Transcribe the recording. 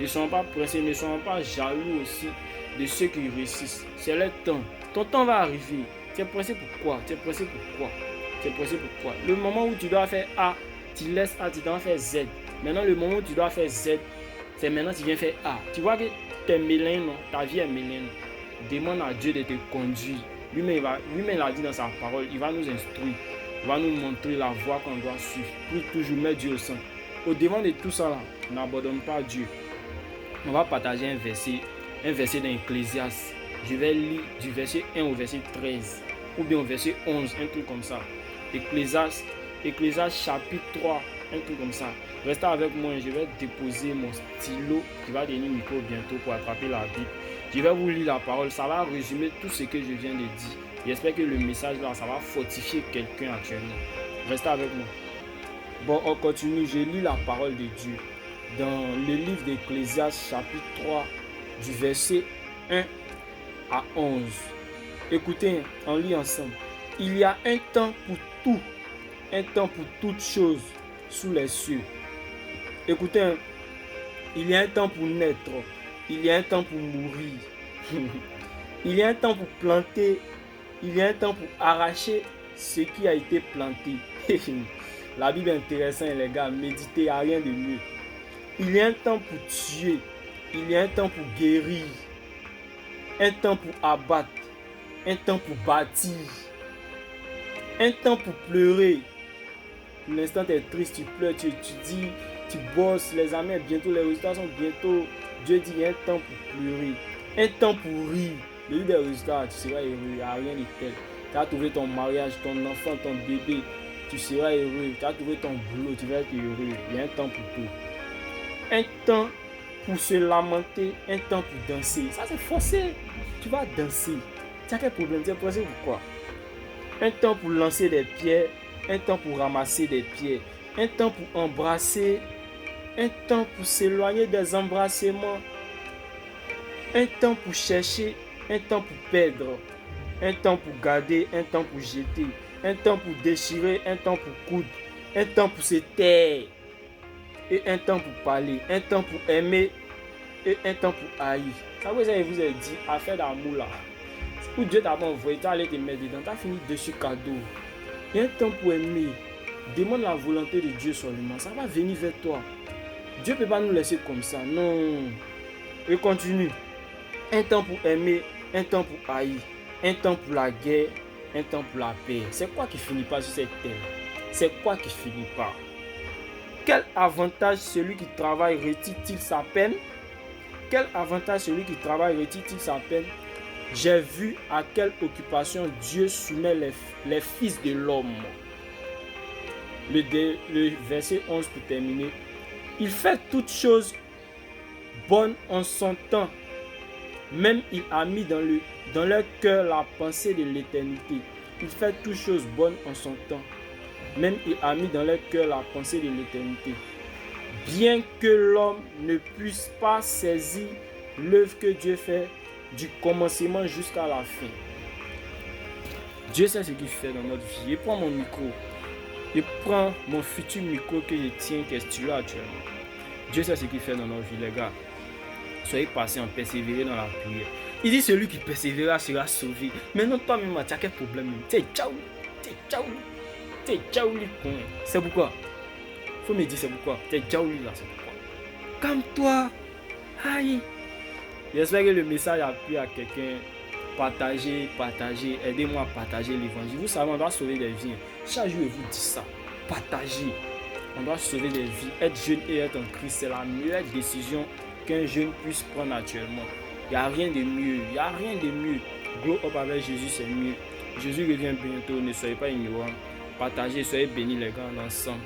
Ne soyons pas pressés, ne soyons pas jaloux aussi de ceux qui réussissent. C'est le temps. Ton temps va arriver. Tu es pressé pourquoi? Tu es pressé pourquoi? Tu es pressé pourquoi? Le moment où tu dois faire A, tu laisses A, tu dois faire Z. Maintenant, le moment où tu dois faire Z, c'est maintenant que tu viens faire A. Tu vois que tu es mélin, non? Ta vie est mélin. Demande à Dieu de te conduire. Lui-même, il a dit dans sa parole, il va nous instruire. Il va nous montrer la voie qu'on doit suivre. Pour toujours mettre Dieu au centre. Au devant de tout ça, là, n'abandonne pas Dieu. On va partager un verset dans Ecclésiaste. Je vais lire du verset 1 au verset 13. Ou bien au verset 11, un truc comme ça. Ecclésiaste chapitre 3, un truc comme ça. Restez avec moi, je vais déposer mon stylo qui va devenir micro bientôt pour attraper la Bible. Je vais vous lire la parole, ça va résumer tout ce que je viens de dire. J'espère que le message là, ça va fortifier quelqu'un actuellement. Restez avec moi. Bon, on continue, je lis la parole de Dieu. Dans le livre d'Ecclésiaste chapitre 3, du verset 1 à 11. Écoutez, on lit ensemble. Il y a un temps pour tout, un temps pour toutes choses sous les cieux. Écoutez, il y a un temps pour naître, il y a un temps pour mourir. Il y a un temps pour planter, il y a un temps pour arracher ce qui a été planté. La Bible est intéressante, les gars, méditez, il n'y a rien de mieux. Il y a un temps pour tuer, il y a un temps pour guérir, un temps pour abattre, un temps pour bâtir, un temps pour pleurer. Pour l'instant, tu es triste, tu pleures, tu dis, tu bosses, les amis, bientôt, les résultats sont bientôt. Dieu dit, il y a un temps pour pleurer, un temps pour rire. Le jour des résultats, tu seras heureux, il n'y a rien de tel. Tu as trouvé ton mariage, ton enfant, ton bébé, tu seras heureux. Tu as trouvé ton boulot, tu vas être heureux. Il y a un temps pour tout. Un temps pour se lamenter, un temps pour danser. Ça, c'est forcé. Tu vas danser. Tu as quel problème? Tu es pressé pourquoi? Un temps pour lancer des pierres, un temps pour ramasser des pierres, un temps pour embrasser, un temps pour s'éloigner des embrassements, un temps pour chercher, un temps pour perdre, un temps pour garder, un temps pour jeter, un temps pour déchirer, un temps pour coudre, un temps pour se taire, et un temps pour parler, un temps pour aimer, et un temps pour haïr. Ça vous a dit, affaire d'amour là. Où Dieu t'a envoyé, tu as allé te mettre dedans, tu as fini dessus cadeau. Il y a un temps pour aimer. Demande la volonté de Dieu seulement. Ça va venir vers toi. Dieu ne peut pas nous laisser comme ça. Non. Et continue. Un temps pour aimer, un temps pour haïr, un temps pour la guerre, un temps pour la paix. C'est quoi qui finit pas sur cette terre? C'est quoi qui finit pas? Quel avantage celui qui travaille retire-t-il sa peine? Quel avantage celui qui travaille retire-t-il sa peine? J'ai vu à quelle occupation Dieu soumet les fils de l'homme. Le verset 11 pour terminer. Il fait toutes choses bonnes en son temps. Même il a mis dans leur cœur la pensée de l'éternité. Il fait toutes choses bonnes en son temps. Même il a mis dans leur cœur la pensée de l'éternité. Bien que l'homme ne puisse pas saisir l'œuvre que Dieu fait du commencement jusqu'à la fin. Dieu sait ce qu'il fait dans notre vie. Je prends mon micro. Je prends mon futur micro que je tiens, que tu as actuellement. Dieu sait ce qu'il fait dans notre vie, les gars. Soyez patients, persévérez dans la prière. Il dit celui qui persévérera sera sauvé. Maintenant, toi-même, tu as quel problème? Tu es tchaou. C'est pourquoi? Faut me dire c'est pourquoi. Tu es tchaou là, c'est pourquoi. Calme-toi. Aïe. J'espère que le message a plu à quelqu'un. Partagez, aidez-moi à partager l'évangile. Vous savez, on doit sauver des vies. Chaque jour, je vous dis ça. Partagez. On doit sauver des vies. Être jeune et être en Christ, c'est la meilleure décision qu'un jeune puisse prendre actuellement. Il n'y a rien de mieux. Grow up avec Jésus, c'est mieux. Jésus revient bientôt. Ne soyez pas ignorants. Partagez, soyez bénis les gars ensemble.